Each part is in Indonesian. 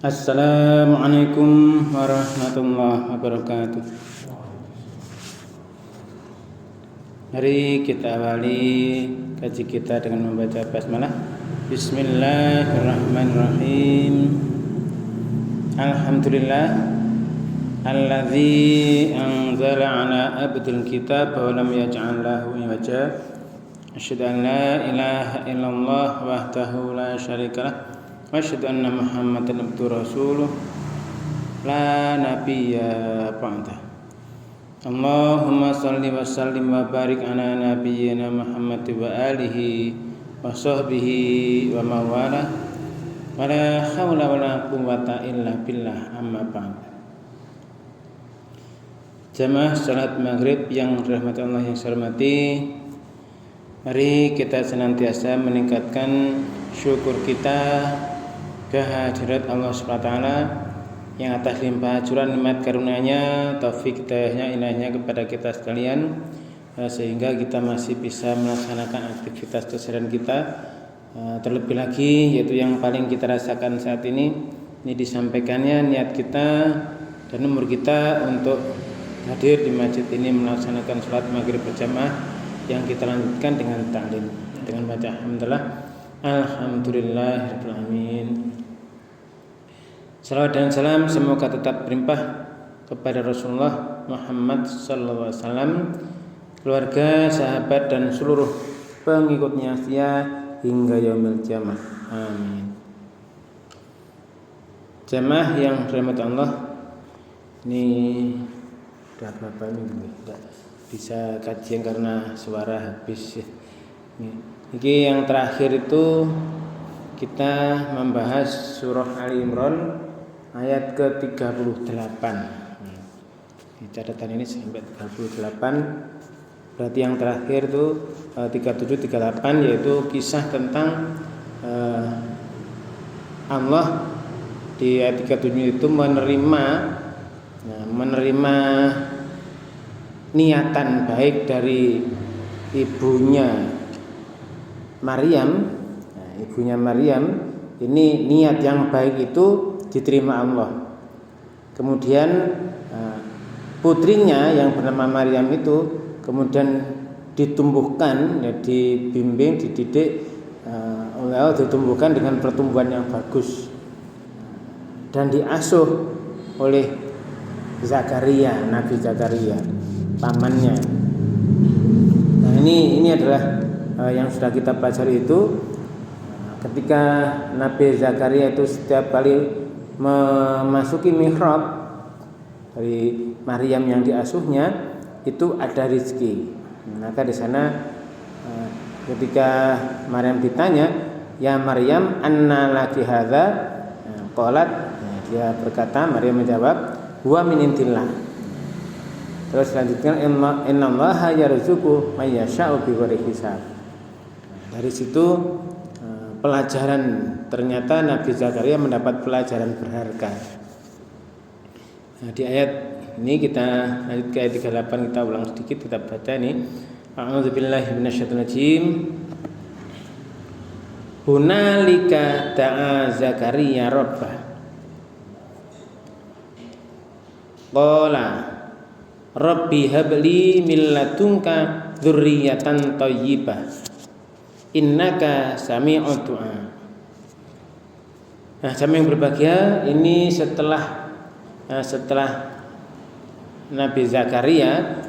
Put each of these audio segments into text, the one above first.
Assalamualaikum warahmatullahi wabarakatuh. Mari kita awali kaji kita dengan membaca basmalah. Bismillahirrahmanirrahim. Alhamdulillah alladzi anzala ala abdil kitab wa lam yaj'al lahu iwaja. Asyhadu an la ilaha illallah wahdahu la syarikalah wa asyhadu anna Muhammadan abduhu rasuluh la nabiyya ba'dah. Allahumma salli wa sallim wa barik ala nabiyyina Muhammad wa alihi wa sahbihi wa mawala wa la hawla wa la quwwata illa billah, amma ba'd. Jamaah salat maghrib yang dirahmati Allah yang saya hormati, mari kita senantiasa meningkatkan syukur kita kehadirat Allah SWT yang atas limpah curan nikmat karunia-Nya, taufik hidayahnya, inayahnya kepada kita sekalian, sehingga kita masih bisa melaksanakan aktivitas keseharian kita. Terlebih lagi yaitu yang paling kita rasakan saat ini disampaikannya niat kita dan umur kita untuk hadir di masjid ini melaksanakan sholat maghrib berjamaah yang kita lanjutkan dengan ta'lim, dengan baca alhamdulillahirabbil alamin. Salawat dan salam semoga tetap berlimpah kepada Rasulullah Muhammad sallallahu alaihi wasallam, keluarga, sahabat dan seluruh pengikutnya setia hingga yaumil qiyamah. Amin. Jamaah yang dirahmati Allah, ini sudah berapa minggu tidak bisa kajian karena suara habis ya. Ini yang terakhir itu kita membahas surah Ali Imran ayat ke-38. Di catatan ini sampai 38. Berarti yang terakhir itu 37 38, yaitu kisah tentang Allah di ayat 37 itu menerima niatan baik dari ibunya Maryam. Ibunya Maryam ini niat yang baik itu diterima Allah. Kemudian putrinya yang bernama Maryam itu kemudian ditumbuhkan, ya, dibimbing, dididik oleh Allah, ditumbuhkan dengan pertumbuhan yang bagus dan diasuh oleh Zakaria, Nabi Zakaria, pamannya. Nah, ini adalah yang sudah kita pelajari itu. Ketika Nabi Zakaria itu setiap kali memasuki mihrab dari Maryam yang diasuhnya itu ada rezeki. Maka di sana ketika Maryam ditanya, "Ya Maryam, anna laki hadza?" Qalat, dia berkata, Maryam menjawab, "Huwa min indillah." Terus selanjutnya, "Innallaha yarzuqu may yasha'u bighairi hisab." Dari situ pelajaran, ternyata Nabi Zakaria mendapat pelajaran berharga. Nah, di ayat ini kita lanjut ke ayat 38, kita ulang sedikit, kita baca ini. A'udzubillahi minasyaitonirrajim. Hunalika da'a Zakaria rabbah. Qala rabbi habli min ladunka dzurriyyatan thayyibah innaka sami'ud du'a. Nah, jamaah yang berbahagia, ini setelah Nabi Zakaria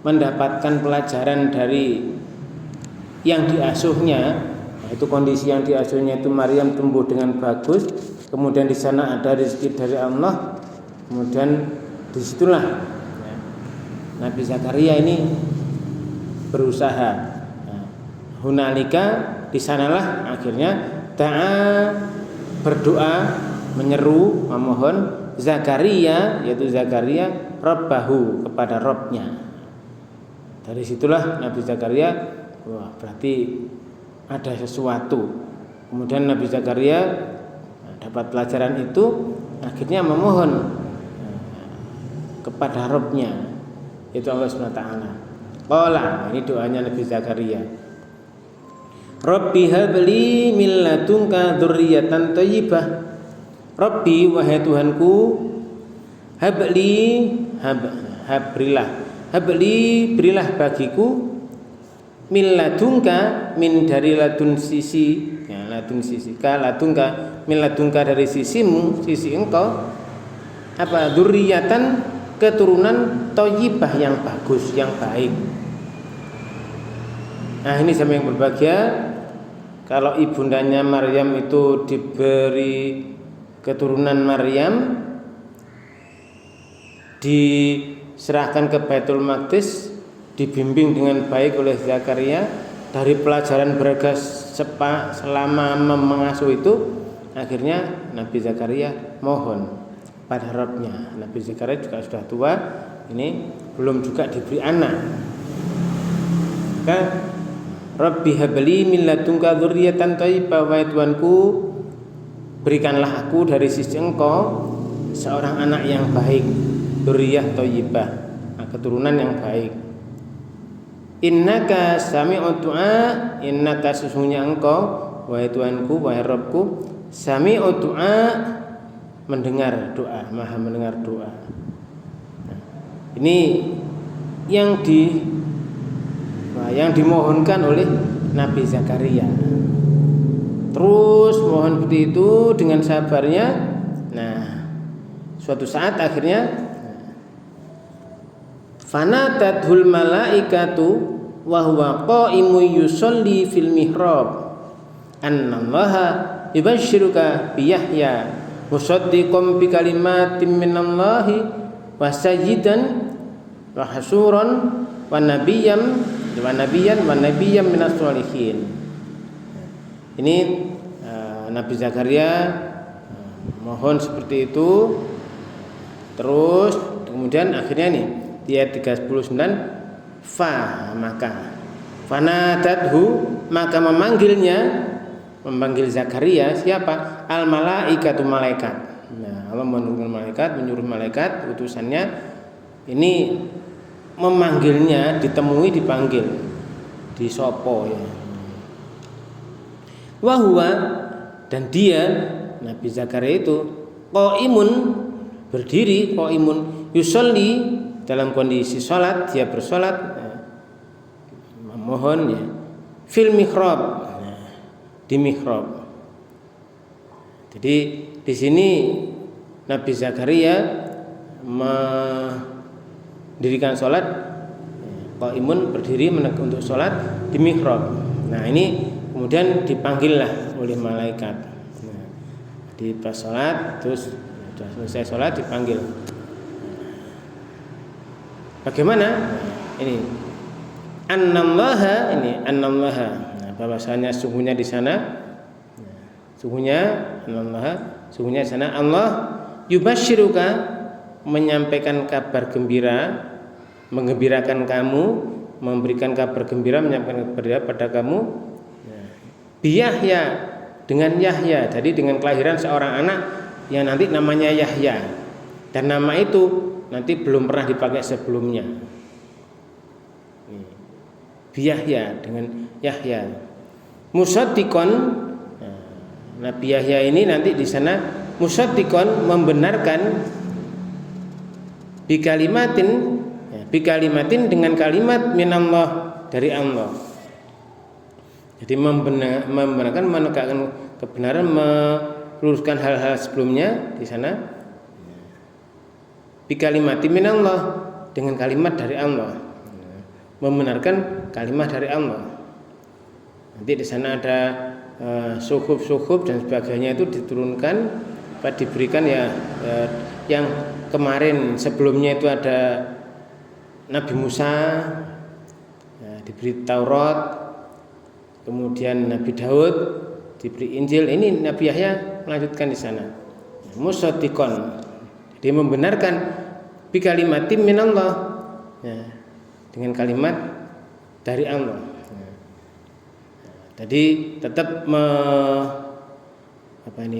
mendapatkan pelajaran dari yang diasuhnya, itu kondisi yang diasuhnya itu Maryam tumbuh dengan bagus, kemudian di sana ada rezeki dari Allah, kemudian disitulah Nabi Zakaria ini berusaha. Hunalika, di sanalah akhirnya da'a, berdoa, menyeru, memohon Zakaria, yaitu Zakaria Rabbahu, kepada Rabbnya. Dari situlah Nabi Zakaria, wah berarti ada sesuatu. Kemudian Nabi Zakaria dapat pelajaran itu, akhirnya memohon kepada Rabbnya, yaitu Allah SWT. Qala, ini doanya Nabi Zakaria. Rabbi habli min ladunka dzurriyyatan thayyibah. Rabbi, wahai Tuhanku, berilah bagiku min ladunka, min dari ladun sisi, ya, ladun sisi, ladunka, min ladunka dari sisimu, sisi engkau, apa, dzurriyyatan, keturunan thayyibah, yang bagus, yang baik. Nah, ini sama yang berbahagia. Kalau ibundanya Maryam itu diberi keturunan Maryam, diserahkan ke Baitul Maqdis, dibimbing dengan baik oleh Zakaria, dari pelajaran bergas selama mengasuh itu, akhirnya Nabi Zakaria mohon pada Rabbnya. Nabi Zakaria juga sudah tua, ini belum juga diberi anak. Maka Rabbi habli min ladunka dzurriyyatan thayyibah, wahai Tuhanku, berikanlah aku dari sisi engkau seorang anak yang baik, dzurriyyah thayyibah, keturunan yang baik. Innaka sami'ud du'a, innaka sesungguhnya engkau, wahai Tuhanku, wahai Rabbku, sami'ud du'a, mendengar doa, maha mendengar doa. Nah, ini yang dimohonkan oleh Nabi Zakaria. Terus mohon seperti itu dengan sabarnya. Nah, suatu saat akhirnya fanatathul malaikatu wa huwa qa'imun yusolli fil mihrab annallaha yubashshiruka bi Yahya musaddiqan bi kalimatin minallahi wa sayyidan wa hasuran wa nabiyyan minas sholihin. Ini Nabi Zakaria mohon seperti itu. Terus kemudian akhirnya nih di ayat 39, fanadathu, maka memanggil Zakaria siapa? Al malaikatu, malaikat. Nah, Allah menyuruh malaikat utusannya ini memanggilnya, dipanggil, disopo ya. Wahwa, dan dia Nabi Zakaria itu qaimun, berdiri, qaimun yusolli, dalam kondisi sholat, dia bersolat, memohon ya, fil mihrab, di mihrab. Jadi di sini Nabi Zakaria mendirikan sholat, qaimun, berdiri untuk sholat di mihrab. Nah, ini kemudian dipanggillah oleh malaikat. Nah, di pas sholat, terus sudah selesai sholat dipanggil. Bagaimana? Ini annallaha, nah, bahwasanya sungguhnya di sana, sungguhnya di sana Allah yubashshiruka, menyampaikan kabar gembira, menggembirakan kamu, memberikan kabar gembira, menyampaikan kabar gembira pada kamu, bi Yahya, dengan Yahya. Jadi dengan kelahiran seorang anak yang nanti namanya Yahya, dan nama itu nanti belum pernah dipakai sebelumnya. Bi Yahya, dengan Yahya. Musaddiqon, Nabi Yahya ini nanti di sana musaddiqon, membenarkan bi kalimatin dengan kalimat minallah, dari Allah. Jadi membenarkan, menegakkan kebenaran, meluruskan hal-hal sebelumnya di sana. Bi kalimatin minallah, dengan kalimat dari Allah, membenarkan kalimat dari Allah. Nanti di sana ada suhuf dan sebagainya, itu diturunkan, diberikan ya, yang kemarin sebelumnya itu ada Nabi Musa, ya, diberi Taurat, kemudian Nabi Daud diberi Injil. Ini Nabi Yahya melanjutkan di sana, musaddiqon, dia membenarkan bi kalimatin minallah, ya, dengan kalimat dari Allah. Jadi tetap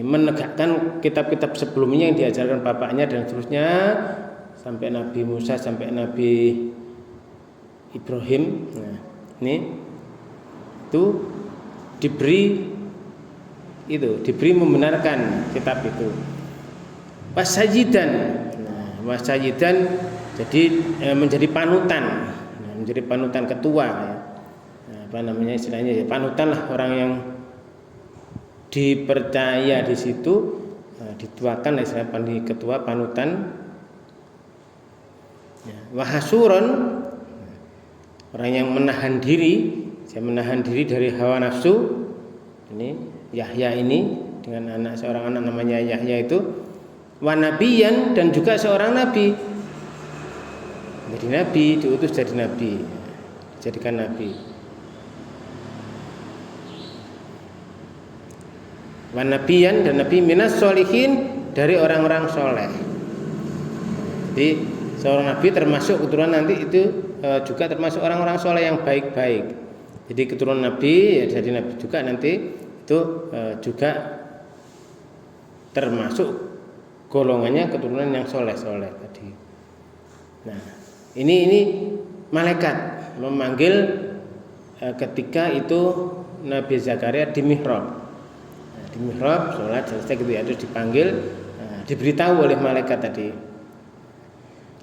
menegakkan kitab-kitab sebelumnya yang diajarkan bapaknya dan seterusnya, sampai Nabi Musa, sampai Nabi Ibrahim. Nah, ini itu diberi membenarkan kitab itu. Wasajidan, wasajidan jadi menjadi panutan, menjadi panutan ketua, ya. Apa namanya istilahnya ya, panutan lah, orang yang dipercaya di situ, dituakan istilahnya ketua panutan. Wahasuron, orang yang menahan diri, dari hawa nafsu. Ini Yahya ini dengan seorang anak namanya Yahya itu. Wanabiyan, dan juga seorang nabi. Jadi nabi, diutus jadi nabi, dijadikan nabi. Wanabiyan, dan nabi minas sholihin, dari orang-orang soleh. Jadi seorang nabi termasuk keturunan nanti itu juga termasuk orang-orang soleh yang baik-baik. Jadi keturunan nabi, ya jadi nabi juga nanti itu juga termasuk golongannya keturunan yang soleh-soleh tadi. Nah, ini malaikat memanggil ketika itu Nabi Zakaria di mihrab. Di mihrab sholat selesai gitu ya, terus dipanggil, diberitahu oleh malaikat tadi.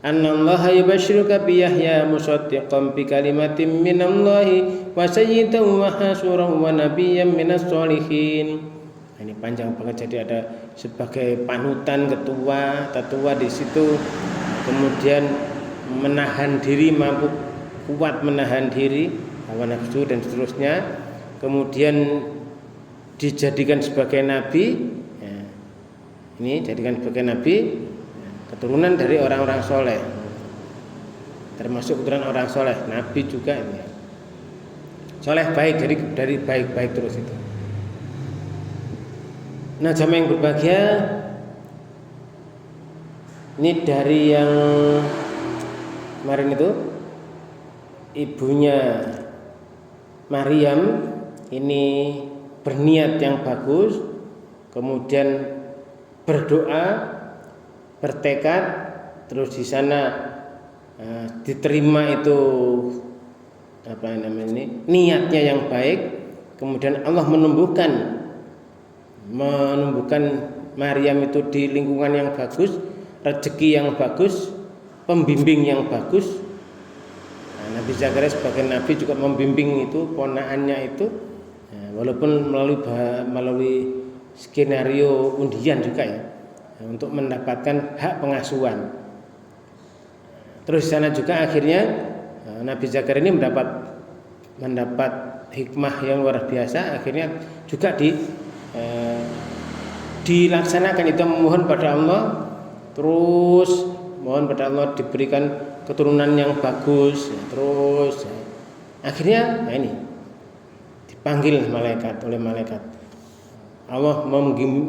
Annallaha yubashshiruka bi Yahya musaddiqan bi kalimatin minallahi wa sayyidan wa hasuran wa nabiyyan minas sholihin. Ini panjang banget, jadi ada sebagai panutan tetua di situ, kemudian menahan diri, mampu kuat menahan diri hawa nafsu dan seterusnya, kemudian dijadikan sebagai nabi, ya. Ini jadikan sebagai nabi, keturunan dari orang-orang soleh, termasuk keturunan orang soleh, nabi juga ini, soleh baik, jadi dari baik-baik terus itu. Nah, jamaah yang berbahagia, ini dari yang kemarin itu ibunya Maryam ini berniat yang bagus, kemudian berdoa, bertekad, terus di sana diterima itu apa namanya ini, niatnya yang baik, kemudian Allah menumbuhkan Maryam itu di lingkungan yang bagus, rezeki yang bagus, pembimbing yang bagus. Nah, Nabi Zakaria sebagai nabi juga membimbing itu ponakannya itu, walaupun melalui skenario undian juga ya, untuk mendapatkan hak pengasuhan. Terus di sana juga akhirnya Nabi Zakaria ini mendapat hikmah yang luar biasa, akhirnya juga dilaksanakan itu, memohon pada Allah, terus mohon pada Allah diberikan keturunan yang bagus, terus akhirnya ini dipanggil oleh malaikat. Allah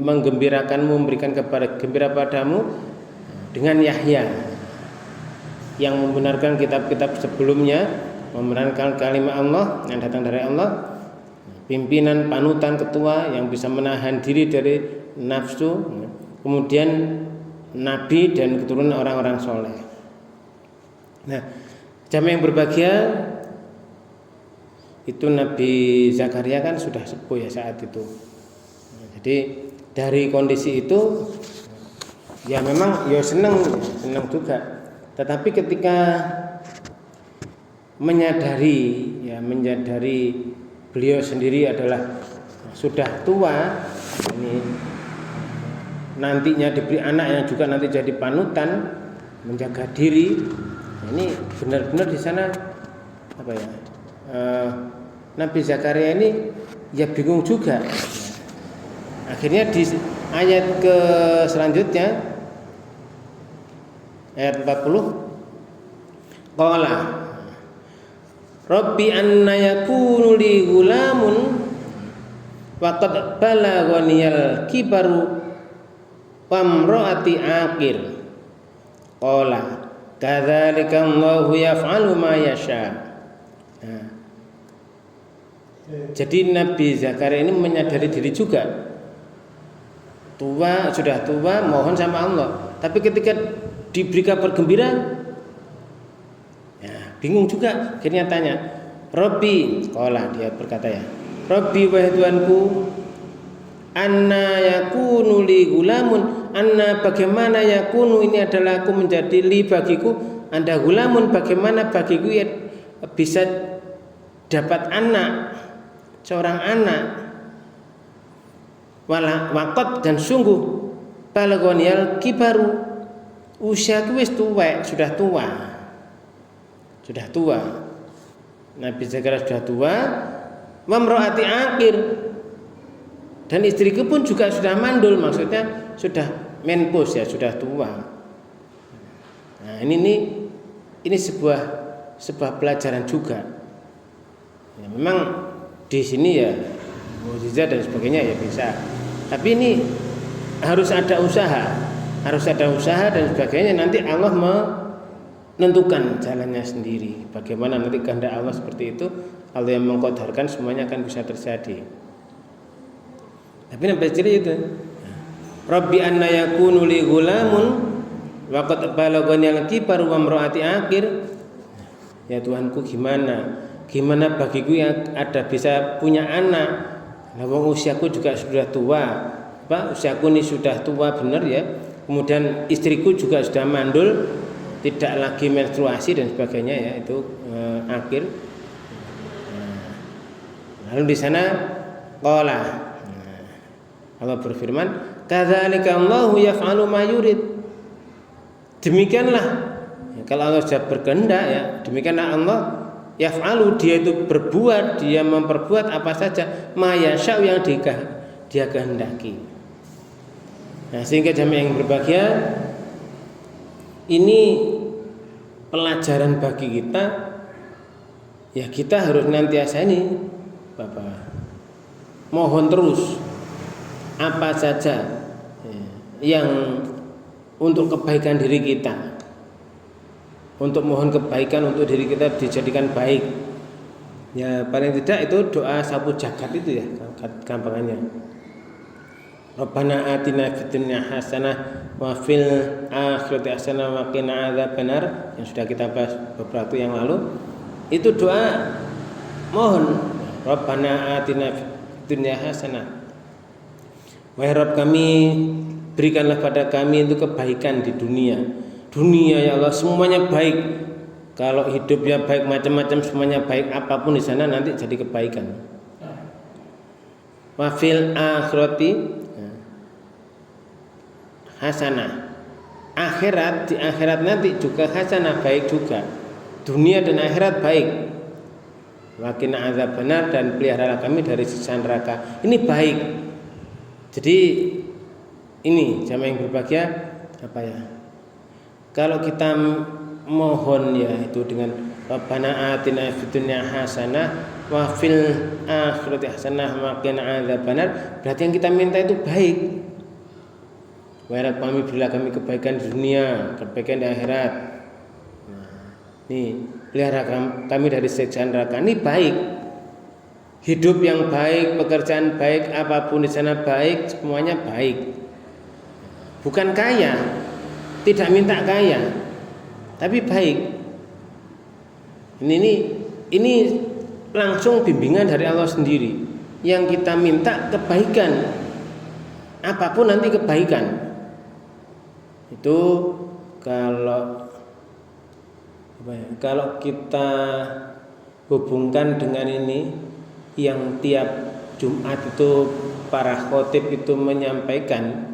menggembirakanmu, memberikan kepada gembira padamu dengan Yahya yang membenarkan kitab-kitab sebelumnya, membenarkan kalimat Allah yang datang dari Allah, pimpinan, panutan, ketua yang bisa menahan diri dari nafsu, kemudian nabi dan keturunan orang-orang soleh. Nah, jamaah yang berbahagia, itu Nabi Zakaria kan sudah sepuh ya saat itu. Jadi dari kondisi itu ya memang ya senang juga. Tetapi ketika menyadari beliau sendiri adalah sudah tua, ini nantinya diberi anak yang juga nanti jadi panutan, menjaga diri. Ini benar-benar di sana apa ya? Nabi Zakaria ini ya bingung juga. Akhirnya di ayat ke selanjutnya, ayat 40, qala Rabbi anna yakunu li gulamun wa qad balaghaniyal kibaru wa imraati aqir. Qala kadzalika Allahu yaf'alu ma yasha. Nah, jadi Nabi Zakaria ini menyadari diri juga, sudah tua, mohon sama Allah. Tapi ketika diberi kabar gembira, ya, bingung juga. Akhirnya tanya, Rabbi, qala, dia berkata ya, Rabbi wahai Tuhanku, anna yakunu li gulamun, anna bagaimana yakunu ini adalah aku menjadi li bagiku, anda gulamun bagaimana bagiku ya bisa dapat anak, seorang anak, waqad dan sungguh balagonial kibaru, usiaku wis tuwek, sudah tua. Nabi Zakaria sudah tua, wamroati akhir, dan istriku pun juga sudah mandul, maksudnya sudah menopause ya, sudah tua. Nah, ini sebuah pelajaran juga. Ya, memang di sini ya mukjizat dan sebagainya ya bisa. Tapi ini harus ada usaha dan sebagainya. Nanti Allah menentukan jalannya sendiri. Bagaimana nanti kehendak Allah seperti itu, Allah yang mengqadarkan semuanya akan bisa terjadi. Tapi sampai jadi itu. Rabbi anna yakunu li ghulamun wa qad balagani al-kibar wa imraati akhir. Ya Tuhanku, gimana bagiku yang ada bisa punya anak. Nah, usiaku juga sudah tua. Usiaku ini sudah tua benar ya. Kemudian istriku juga sudah mandul, tidak lagi menstruasi dan sebagainya ya, itu akhir. Lalu di sana qala, Allah berfirman, kadzalika Allahu yaf'alu ma yurid. Demikianlah ya, kalau Allah sudah berkehendak ya, demikianlah Allah yaf'alu, dia itu berbuat, dia memperbuat apa saja ma yasha yang dia kehendaki. Nah, sehingga jamaah yang berbahagia, ini pelajaran bagi kita. Ya kita harus nantiasa ini Bapak mohon terus apa saja yang untuk kebaikan diri kita, untuk mohon kebaikan untuk diri kita dijadikan baik. Ya paling tidak itu doa sapu jagat itu ya gampangannya. Rabbana atina fid dunya hasanah wa fil akhirati hasanah wa qina adzabannar, yang sudah kita bahas beberapa waktu yang lalu. Itu doa mohon Rabbana atina fid dunya hasanah. Wahai Rabb kami, berikanlah pada kami itu kebaikan di dunia. Dunia ya Allah semuanya baik. Kalau hidupnya baik, macam-macam semuanya baik, apapun di sana nanti jadi kebaikan. Wa fil akhirati hasanah, akhirat, di akhirat nanti juga hasanah, baik juga. Dunia dan akhirat baik. Wa qina adzabannar, dan peliharalah kami dari siksa neraka. Ini baik. Jadi ini jamaah yang berbahagia apa ya? Kalau kita mohon ya itu dengan Rabbana atina fid dunya hasanah wa fil akhirati hasanah wa qina adzabannar, berarti yang kita minta itu baik. Wahai Rabb kami, berilah kami kebaikan di dunia, kebaikan di akhirat. Nih, pelihara kami dari siksa neraka. Ini baik. Hidup yang baik, pekerjaan baik, apapun di sana baik, semuanya baik. Bukan kaya, tidak minta kaya, tapi baik. Ini langsung bimbingan dari Allah sendiri. Yang kita minta kebaikan, apapun nanti kebaikan. Itu kalau kita hubungkan dengan ini yang tiap Jumat itu para khotib itu menyampaikan,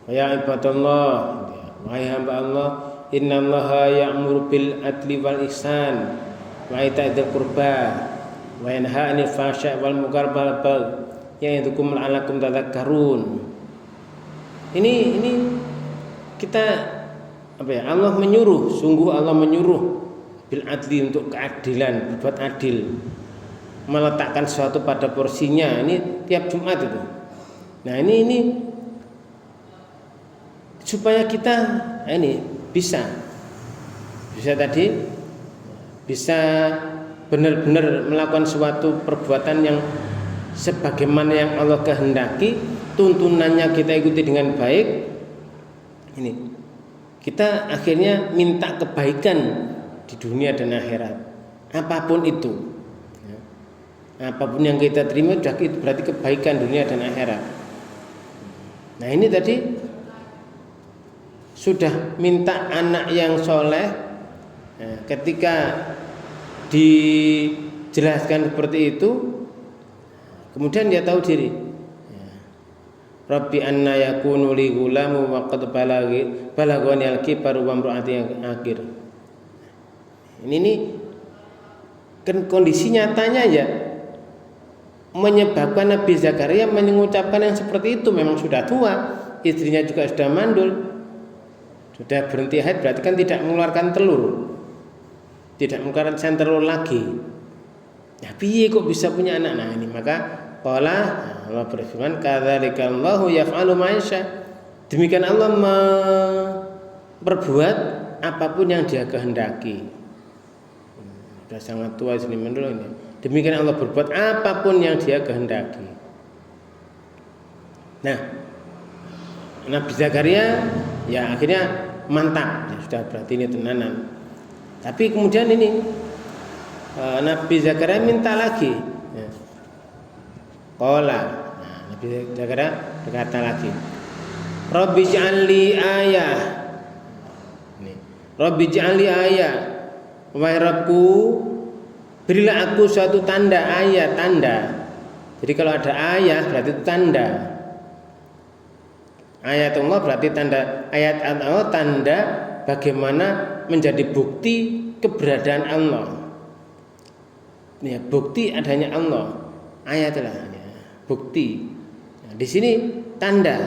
ya ibadallah, wahai hamba Allah, innallaha ya'muru bil adli wal ihsan wa ita'dzil qurba wa yanha 'anil fahsya'i wal munkar wal baghi ya'idukum la'allakum tadhakkarun. Ini kita Allah menyuruh, sungguh Allah menyuruh bil adli, untuk keadilan, berbuat adil, meletakkan sesuatu pada porsinya. Ini tiap Jumat itu. Nah ini supaya kita bisa benar-benar melakukan suatu perbuatan yang sebagaimana yang Allah kehendaki, tuntunannya kita ikuti dengan baik. Ini kita akhirnya minta kebaikan di dunia dan akhirat, apapun itu. Apapun yang kita terima sudah itu berarti kebaikan dunia dan akhirat. Nah ini tadi sudah minta anak yang soleh. Nah, ketika dijelaskan seperti itu, kemudian dia tahu diri. Rabbi anna yakunu li gulamu wa qad balagani al-kibaru wa imra'ati akhir. Ini kan kondisi nyatanya ya menyebabkan Nabi Zakaria mengucapkan yang seperti itu. Memang sudah tua, istrinya juga sudah mandul, sudah berhenti haid, berarti kan tidak mengeluarkan telur, tidak mengeluarkan telur lagi. Ya piye kok bisa punya anak? Nah ini maka qala Allah berfirman kadzalikallahu yaf'alu ma yasha. Demikian Allah memperbuat apapun yang Dia kehendaki. Sudah sangat tua sini mandul ini. Demikian Allah berbuat apapun yang Dia kehendaki. Nah, Nabi Zakaria ya akhirnya mantap, ya sudah berarti ini tenanan. Tapi kemudian ini Nabi Zakaria minta lagi. Ya. Qala, nah, Nabi Zakaria berkata lagi, Rabbi ij'alli ayah. Rabbi ij'alli ayah. Wahai Rabbku, berilah aku suatu tanda, ayat, tanda. Jadi kalau ada ayat berarti itu tanda. Ayat Allah berarti tanda. Ayat Allah tanda bagaimana menjadi bukti keberadaan Allah. Ya, bukti adanya Allah. Ayatlah ya, bukti. Nah, di sini tanda.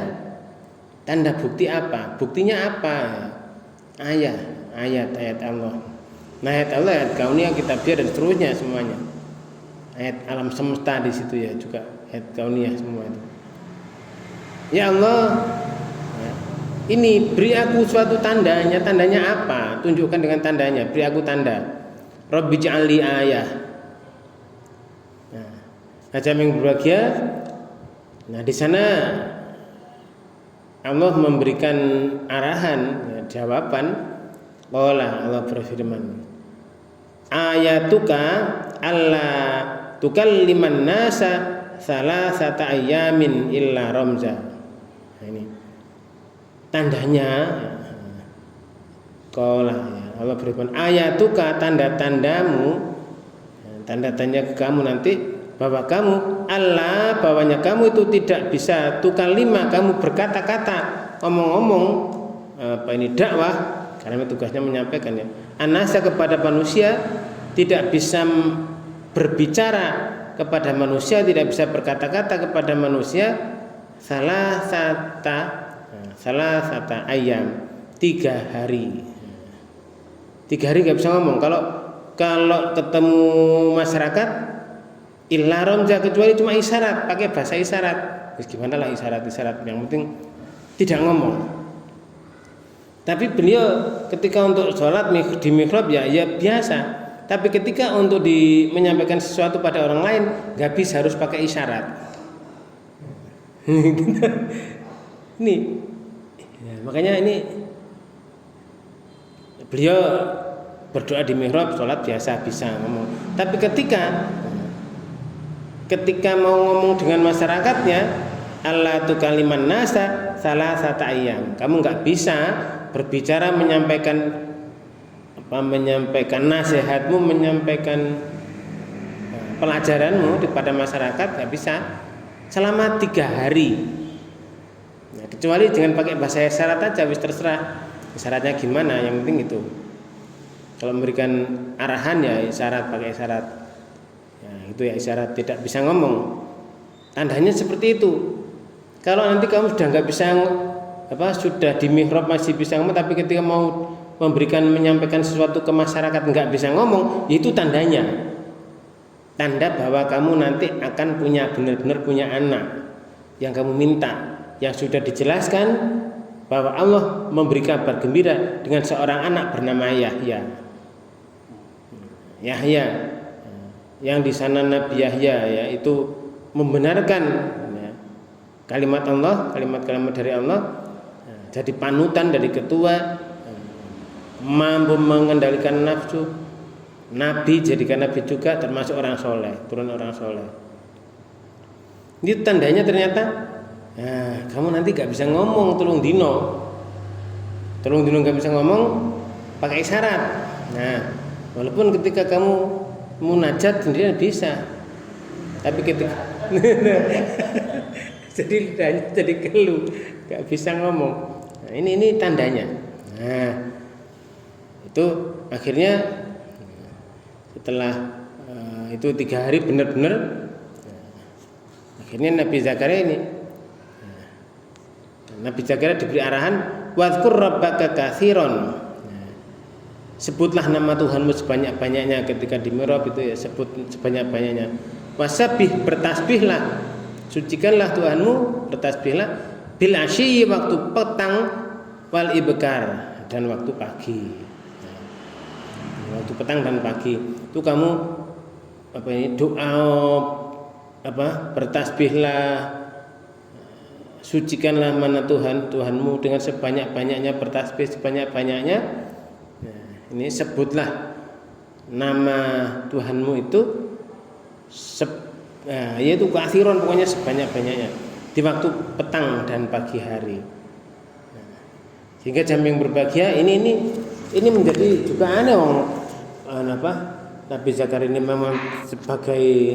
Tanda bukti apa? Buktinya apa? Ayat Allah. Nah, ayat Allah, ayat kauniyah, kitabiah dan seterusnya semuanya. Ayat alam semesta di situ ya juga ayat kauniyah semua itu. Ya Allah, ya, ini beri aku suatu tandanya. Tandanya apa? Tunjukkan dengan tandanya. Beri aku tanda. Rabbi ja'alli ayah. Nah, aja yang berbahagia. Nah, di sana Allah memberikan arahan, ya, jawaban. Qala Allah berfirman, ayatuka alla tukalliman nasa salasata ayamin illa ramza. Nah, ini tandanya. Qala ya, Allah berfirman, ayatuka tanda-tandamu, tanda-tanda kamu nanti bahwa kamu Allah, bahwanya kamu itu tidak bisa tukalima, kamu berkata-kata, ngomong-ngomong apa ini dakwah. Karena tugasnya menyampaikan ya. Anasa kepada manusia, tidak bisa berbicara kepada manusia, tidak bisa berkata-kata kepada manusia. Salah sata ayam, 3 hari. 3 hari nggak bisa ngomong. Kalau ketemu masyarakat, illa ramza, kecuali cuma isyarat, pakai bahasa isyarat. Terus gimana lah isyarat, yang penting tidak ngomong. Tapi beliau ketika untuk sholat di mihrab ya biasa. Tapi ketika untuk menyampaikan sesuatu pada orang lain nggak bisa, harus pakai isyarat. Ini, ya, makanya ini beliau berdoa di mihrab, sholat biasa bisa ngomong. Tapi ketika mau ngomong dengan masyarakatnya, Allah tu kaliman nasa salah satu ayam. Kamu nggak bisa berbicara, menyampaikan nasihatmu, menyampaikan pelajaranmu kepada masyarakat nggak bisa selama 3 hari. Nah, kecuali dengan pakai bahasa isyarat aja, wis terserah isyaratnya gimana, yang penting itu. Kalau memberikan arahan ya isyarat, pakai isyarat. Ya, itu ya isyarat, tidak bisa ngomong. Tandanya seperti itu. Kalau nanti kamu sudah nggak bisa sudah di mihrab masih bisa ngomong, tapi ketika mau menyampaikan sesuatu ke masyarakat nggak bisa ngomong, itu tandanya. Tanda bahwa kamu nanti akan benar-benar punya anak yang kamu minta, yang sudah dijelaskan bahwa Allah memberi kabar gembira dengan seorang anak bernama Yahya. Yahya, yang di sana Nabi Yahya ya itu membenarkan ya, kalimat Allah, kalimat-kalimat dari Allah. Jadi panutan dari ketua, mampu mengendalikan nafsu, nabi, jadikan nabi juga, termasuk orang soleh, turun orang soleh. Ini tandanya ternyata, nah, kamu nanti gak bisa ngomong telung dino gak bisa ngomong pakai isyarat. Nah, walaupun ketika kamu munajat sendirian bisa, tapi ketika jadi lidahnya jadi keluh, gak bisa ngomong. Nah, ini tandanya. Nah, itu akhirnya setelah itu 3 hari benar-benar, akhirnya Nabi Zakaria diberi arahan, wadhkur rabbaka katsiran. Sebutlah nama Tuhanmu sebanyak-banyaknya. Ketika di mihrab itu ya sebut sebanyak-banyaknya. Wasabbih, bertasbihlah, sucikanlah Tuhanmu, bertasbihlah bil asyi, waktu petang, wal ibkar, dan waktu pagi. Waktu petang dan pagi itu kamu doa bertasbihlah, sucikanlah mana Tuhanmu dengan sebanyak-banyaknya, bertasbih sebanyak-banyaknya. Nah, ini sebutlah nama Tuhanmu itu yaitu katsiran, pokoknya sebanyak-banyaknya di waktu petang dan pagi hari. Sehingga jam yang berbahagia ini menjadi juga aneh Nabi Zakaria ini memang sebagai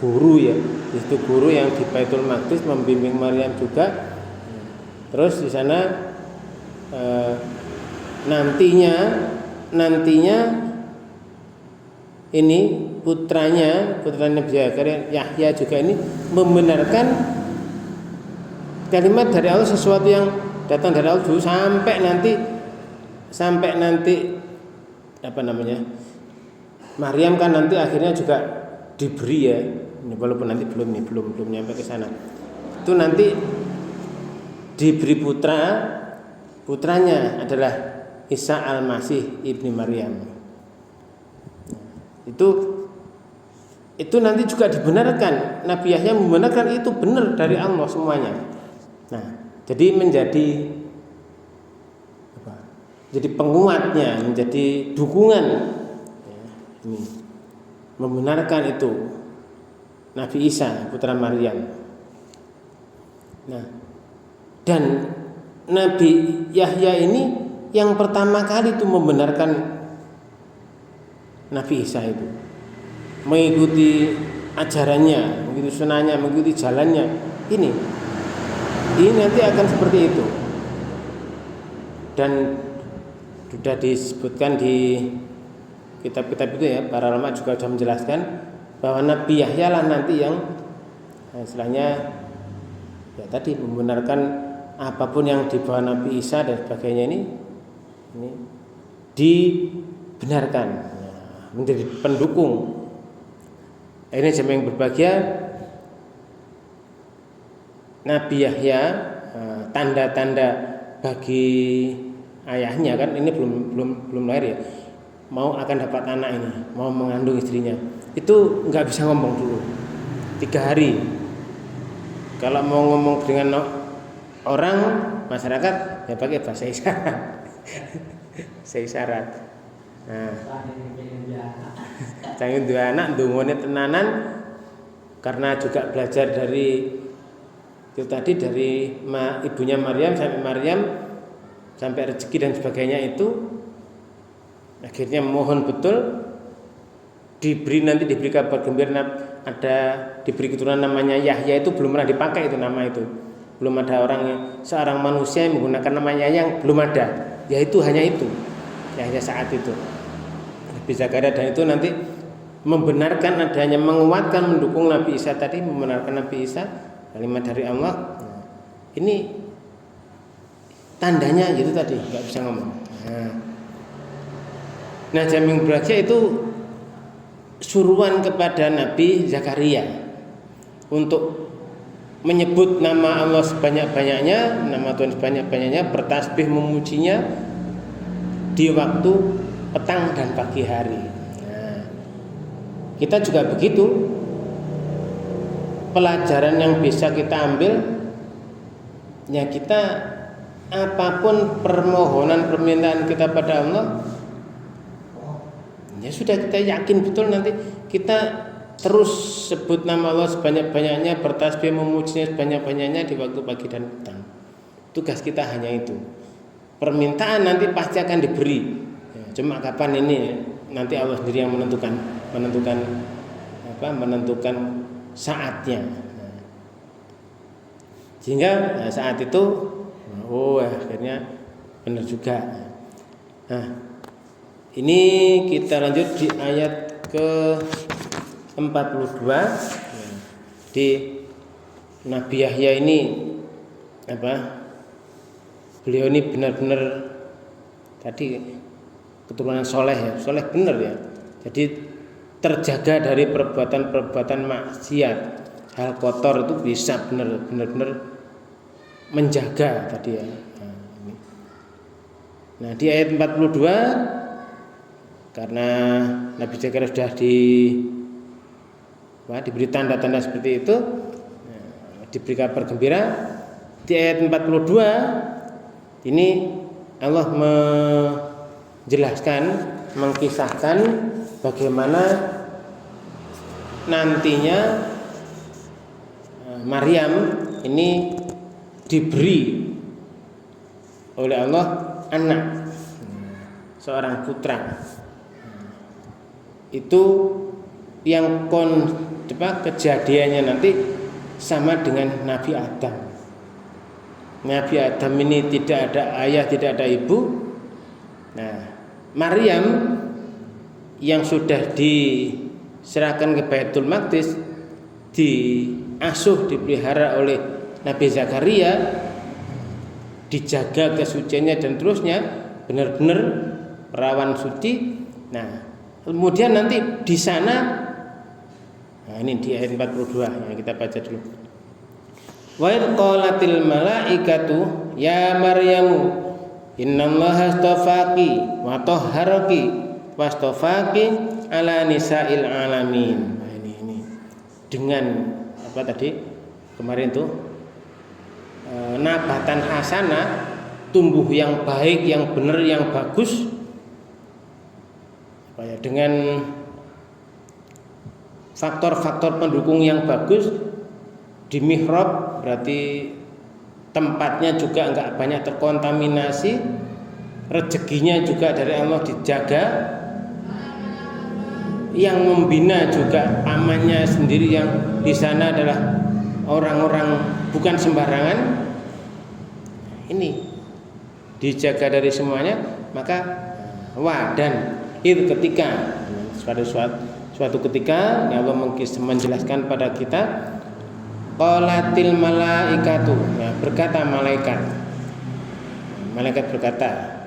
guru ya, itu guru yang di Baitul Maqdis membimbing Maryam juga. Terus di sana nantinya ini putranya Nabi Zakaria, Yahya juga ini membenarkan kalimat dari Allah, sesuatu yang datang dari Allah dulu, sampai nanti Maryam kan nanti akhirnya juga diberi ya, ini walaupun nanti belum nyampe ke sana. Itu nanti diberi putranya adalah Isa al-Masih ibni Maryam. Itu nanti juga dibenarkan, Nabi Yahya membenarkan itu benar dari Allah semuanya. Nah, jadi menjadi penguatnya, menjadi dukungan ini, membenarkan itu Nabi Isa putra Maryam. Nah, dan Nabi Yahya ini yang pertama kali itu membenarkan Nabi Isa itu, mengikuti ajarannya, mengikuti sunnahnya, mengikuti jalannya. Ini nanti akan seperti itu. Dan sudah disebutkan di kitab-kitab itu ya, para ulama juga sudah menjelaskan bahwa Nabi Yahya lah nanti yang istilahnya ya tadi membenarkan apapun yang dibawa Nabi Isa dan sebagainya ini dibenarkan, menjadi pendukung. Ini jam yang berbahagia Nabi Yahya, tanda-tanda bagi ayahnya kan ini belum lahir ya, mau akan dapat anak ini, mau mengandung istrinya, itu nggak bisa ngomong dulu 3 hari. Kalau mau ngomong dengan orang masyarakat ya pakai bahasa isyarat. Isyarat. Nah, jangan dua anak ndungone tenanan, karena juga belajar dari itu tadi, dari ibunya Maryam sampai rezeki dan sebagainya, itu akhirnya mohon betul diberi kabar gembira, diberi keturunan namanya Yahya. Itu belum pernah dipakai itu nama itu, belum ada seorang manusia yang menggunakan namanya yang belum ada, yaitu hanya itu Yahya saat itu Nabi Zakaria. Dan itu nanti membenarkan adanya, menguatkan, mendukung Nabi Isa tadi, membenarkan Nabi Isa, kalimat dari Allah. Ini tandanya gitu tadi, nggak bisa ngomong. Nah, jam yang berbahagia itu suruhan kepada Nabi Zakaria untuk menyebut nama Allah sebanyak-banyaknya, nama Tuhan sebanyak-banyaknya, bertasbih memujinya di waktu petang dan pagi hari. Nah, kita juga begitu. Pelajaran yang bisa kita ambil ya, kita apapun permohonan permintaan kita pada Allah, Ya sudah, kita yakin betul nanti kita terus sebut nama Allah sebanyak-banyaknya, bertasbih memujinya sebanyak-banyaknya di waktu pagi dan petang. Tugas kita hanya itu. Permintaan nanti pasti akan diberi. Ya, cuma kapan ini nanti Allah sendiri yang menentukan saatnya. Sehingga saat itu akhirnya benar juga. Nah, ini kita lanjut di ayat ke 42. Di Nabi Yahya ini beliau ini benar-benar tadi keturunan soleh ya, soleh benar ya. Jadi terjaga dari perbuatan-perbuatan maksiat, hal kotor itu bisa benar-benar menjaga tadi ya. Nah, di ayat 42 karena Nabi Zakaria sudah diberi tanda-tanda seperti itu, diberi kabar gembira. Di ayat 42 ini Allah menjelaskan, mengkisahkan bagaimana nantinya Maryam ini diberi oleh Allah anak, seorang putra. Itu yang kejadiannya nanti sama dengan Nabi Adam. Nabi Adam ini tidak ada ayah, tidak ada ibu. Nah, Maryam yang sudah diserahkan ke Baitul Maqdis, diasuh, dipelihara oleh Nabi Zakaria, dijaga kesuciannya dan terusnya, benar-benar perawan suci. Nah, kemudian nanti di sana, nah ini di ayat 42 yang kita baca dulu. Wa id qalatil malaikatu ya Maryamu innallaha astafaki wa tahharaki wastafaki ala nisa'il alamin. Nah, ini dengan apa tadi kemarin tuh nabatan hasanah, tumbuh yang baik, yang benar, yang bagus, dengan faktor-faktor pendukung yang bagus. Di mihrab berarti tempatnya juga enggak banyak terkontaminasi, rezekinya juga dari Allah dijaga, yang membina juga pamannya sendiri yang di sana adalah orang-orang bukan sembarangan. Ini dijaga dari semuanya. Maka dan itu ketika suatu ketika Allah menjelaskan pada kita, qalatil malaikatu, ya, berkata malaikat berkata,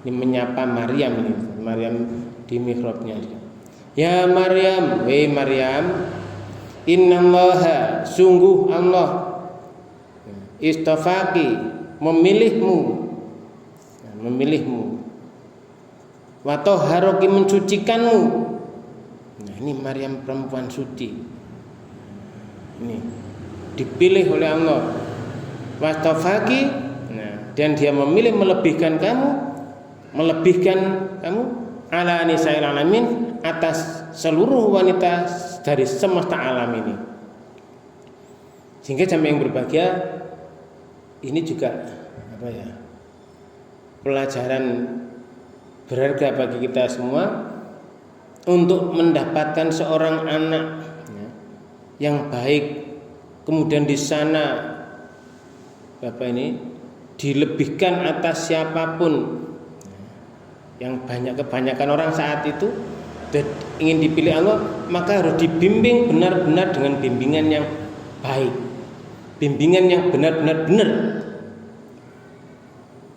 ini menyapa Maryam, ini Maryam di mihrabnya. Ya Maryam, wahai Maryam, innallaha, sungguh Allah, istafaki, memilihmu, wa tahharaki, mensucikanmu. Nah, ini Maryam perempuan suci, ini dipilih oleh Allah. Wastafaki, nah, dan dia memilih melebihkan kamu ala nisa'il alamin, atas seluruh wanita dari semesta alam ini. Sehingga jamaah yang berbahagia, ini juga pelajaran berharga bagi kita semua untuk mendapatkan seorang anak yang baik, kemudian di sana Bapak ini dilebihkan atas siapapun. Yang kebanyakan orang saat itu ingin dipilih Allah, maka harus dibimbing benar-benar dengan bimbingan yang baik, bimbingan yang benar-benar benar,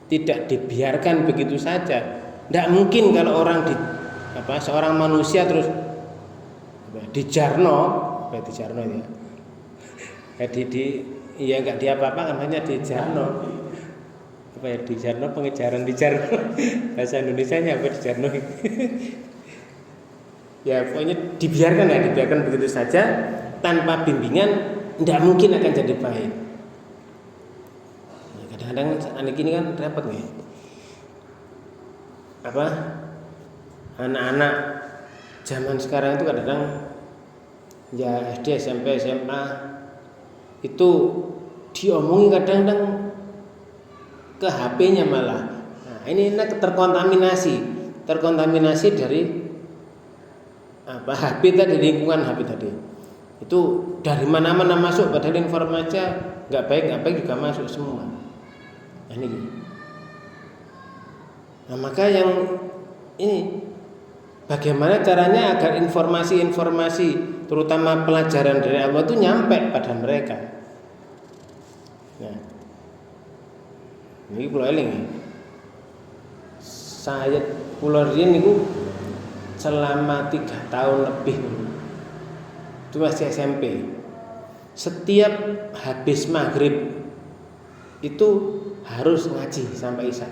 tidak dibiarkan begitu saja. Tidak mungkin kalau orang seorang manusia terus dijarno ya, nggak diapa-apa, namanya dijarno. Dijarno, pengejaran dijarno. Bahasa Indonesianya apa dijarno? Ya pokoknya dibiarkan begitu saja tanpa bimbingan, tidak mungkin akan jadi baik. Ya, kadang-kadang anak ini kan repot nih. anak-anak zaman sekarang itu kadang ya SD, SMP, SMA itu diomongin kadang-kadang ke HP-nya malah. Nah, ini terkontaminasi dari HP tadi, lingkungan HP tadi. Itu dari mana-mana masuk, padahal informasi nggak baik juga masuk semua. Nah, ini. Nah, maka yang ini bagaimana caranya agar informasi-informasi terutama pelajaran dari Allah itu nyampe pada mereka. Nah, ini pulau eling. Saya pulau riyen niku selama 3 tahun lebih itu masih SMP. Setiap habis maghrib itu harus ngaji sampai isya.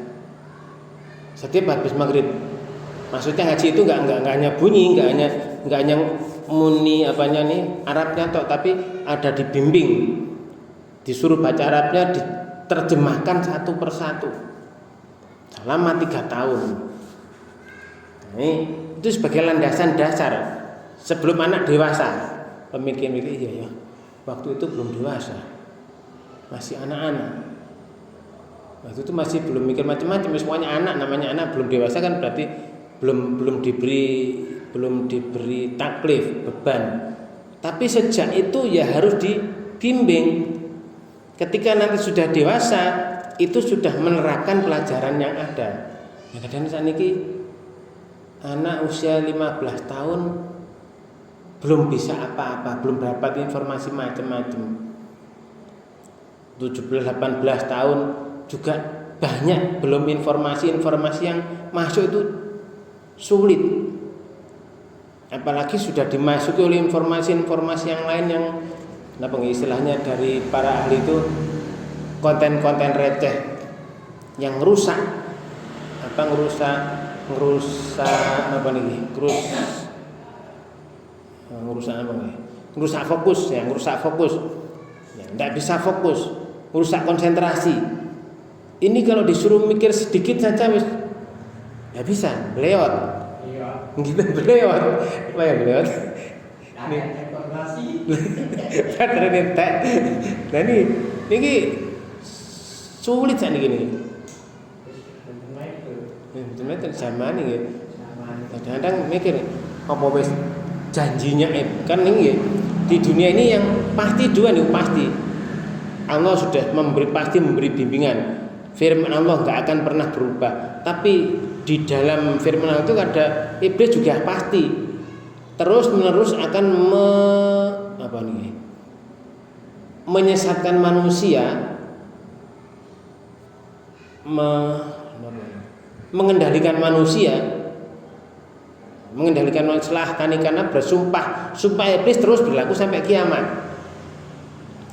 Setiap habis maghrib. Maksudnya ngaji itu nggak hanya bunyi, nggak hanya muni apanya nih Arabnya tok, tapi ada dibimbing, disuruh baca Arabnya, diterjemahkan satu persatu selama 3 tahun. Ini itu sebagai landasan dasar sebelum anak dewasa. Pemikir-mikir ya, waktu itu belum dewasa, masih anak-anak. Waktu itu masih belum mikir macam-macam, semuanya anak, namanya anak, belum dewasa kan berarti belum diberi taklif, beban. Tapi sejak itu ya harus dibimbing. Ketika nanti sudah dewasa, itu sudah menerapkan pelajaran yang ada. Ya kadang saat ini anak usia 15 tahun belum bisa apa-apa, belum dapat informasi macam-macam. 17-18 tahun juga banyak belum informasi-informasi yang masuk itu sulit. Apalagi sudah dimasuki oleh informasi-informasi yang lain yang istilahnya dari para ahli itu konten-konten receh yang ngerusak fokus ya, tidak bisa fokus, merusak konsentrasi. Ini kalau disuruh mikir sedikit saja wis ya bisa belewat. Iya. Kita belewat. Apa ya belewat? Ini konsentrasi. Baterai entek. Nah ini sulit saat ini. Internet zaman ini. Kadang-kadang mikir apa wis janjinya kan ini di dunia ini yang pasti dua nih pasti. Allah sudah memberi bimbingan. Firman Allah nggak akan pernah berubah. Tapi di dalam firman Allah itu ada iblis juga pasti terus menerus akan menyesatkan manusia, mengendalikan manusia, setelah karena bersumpah iblis terus berlaku sampai kiamat.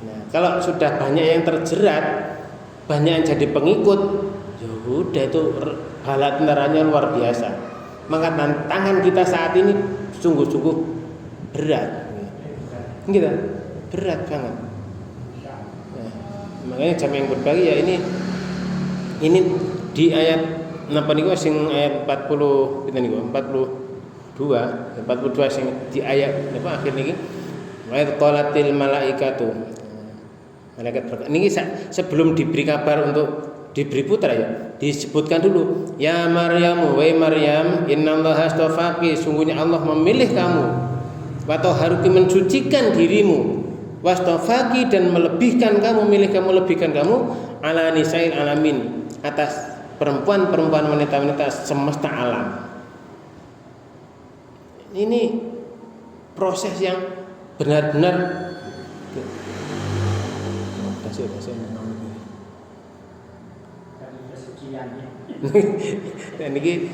Nah, kalau sudah banyak yang terjerat, banyak yang jadi pengikut, ya udah itu bala tentaranya luar biasa. Maka tantangan kita saat ini sungguh-sungguh berat. Gitu, berat banget. Nah, makanya jam yang berbagi ya ini di ayat napa niku sing ayat 40 kita niku 42 sing di ayat apa akhir niki ayat qalatil malaikatu. Malaikat berkata, ini sebelum diberi kabar untuk diberi putra ya, disebutkan dulu, ya Maryam, wahai Maryam, innallaha astafaki, sungguhnya Allah memilih kamu, wa taharuki, mensucikan dirimu, wastafaki, dan melebihkan kamu, lebihkan kamu, ala nisail alamin, atas perempuan-perempuan wanita-wanita semesta alam. Ini proses yang benar-benar dan ini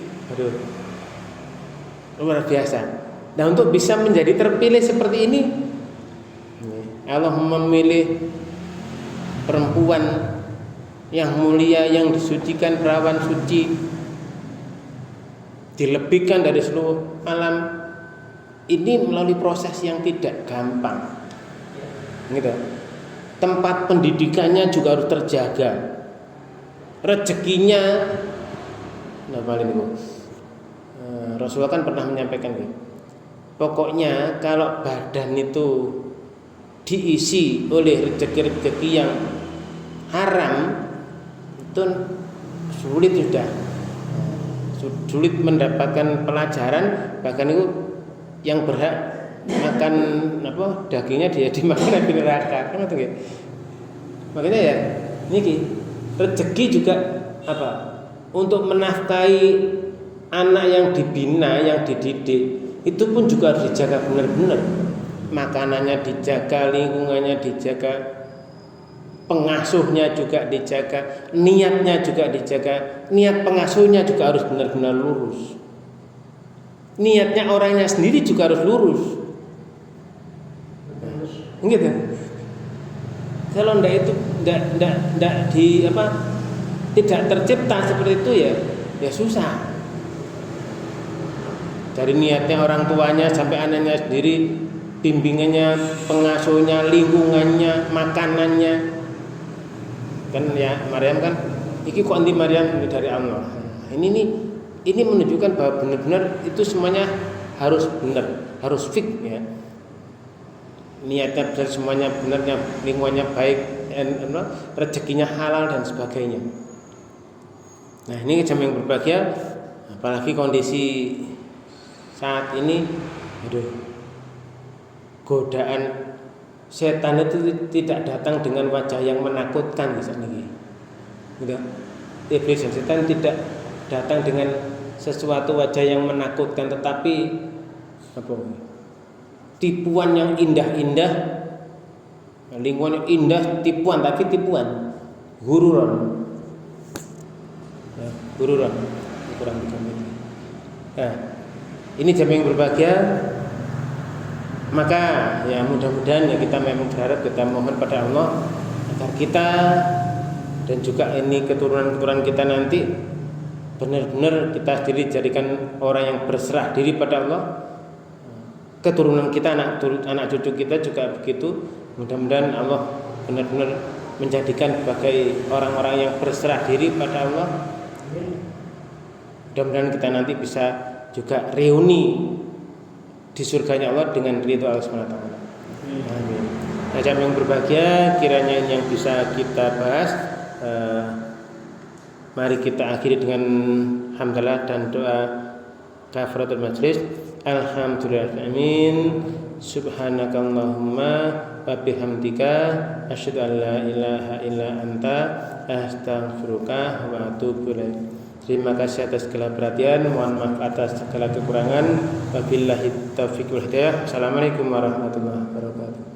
luar biasa. Nah, untuk bisa menjadi terpilih seperti ini, Allah memilih perempuan yang mulia, yang disucikan, perawan suci, dilebihkan dari seluruh alam. Ini melalui proses yang tidak gampang. Gitu. Tempat pendidikannya juga harus terjaga. Rezekinya Rasulullah kan pernah menyampaikan gitu. Pokoknya kalau badan itu diisi oleh rezeki-rezeki yang haram, itu sulit mendapatkan pelajaran, bahkan itu yang berhak makan dagingnya dia dimakan di neraka kan gitu. Makanya ya niki rezeki juga untuk menafkahi anak yang dibina, yang dididik, itu pun juga harus dijaga benar-benar. Makanannya dijaga, lingkungannya dijaga, pengasuhnya juga dijaga, niatnya juga dijaga. Niat pengasuhnya juga harus benar-benar lurus. Niatnya orangnya sendiri juga harus lurus. Gitu. Kalau tidak tercipta seperti itu ya susah. Dari niatnya orang tuanya sampai anaknya sendiri, bimbingannya, pengasuhnya, lingkungannya, makanannya. Kan ya Maryam kan, iki kok anti Maryam dari Allah. Ini menunjukkan bahwa benar-benar itu semuanya harus benar, harus fix ya. Niatnya benar, semuanya benarnya, lingkungannya baik, rezekinya halal dan sebagainya. Nah ini jam yang berbahagia, apalagi kondisi saat ini, godaan setan itu tidak datang dengan wajah yang menakutkan misalnya. Gitu. Iblis dan setan tidak datang dengan sesuatu wajah yang menakutkan, tetapi tipuan yang indah-indah, lingkungan yang indah, tipuan, tapi tipuan, gururan, kurang begitu. Nah, ini jam yang berbahagia. Maka ya mudah-mudahan ya kita memang berharap, kita mohon pada Allah agar kita dan juga ini keturunan-keturunan kita nanti benar-benar kita sendiri jadikan orang yang berserah diri pada Allah. Keturunan kita, anak cucu kita juga begitu. Mudah-mudahan Allah benar-benar menjadikan sebagai orang-orang yang berserah diri pada Allah. Mudah-mudahan kita nanti bisa juga reuni di surganya Allah dengan ridho Allah SWT. Amin. Nah, jam yang berbahagia, kiranya ini yang bisa kita bahas. Mari kita akhiri dengan hamdalah dan doa kafaratul majlis. Alhamdulillahirrahmanirrahim. Subhanakallahumma wa bihamdika asyhadu an la ilaha illa anta astaghfiruka wa atubu ilaik. Terima kasih atas segala perhatian, mohon maaf atas segala kekurangan. Wabillahi taufiq wal hidayah. Assalamualaikum warahmatullahi wabarakatuh.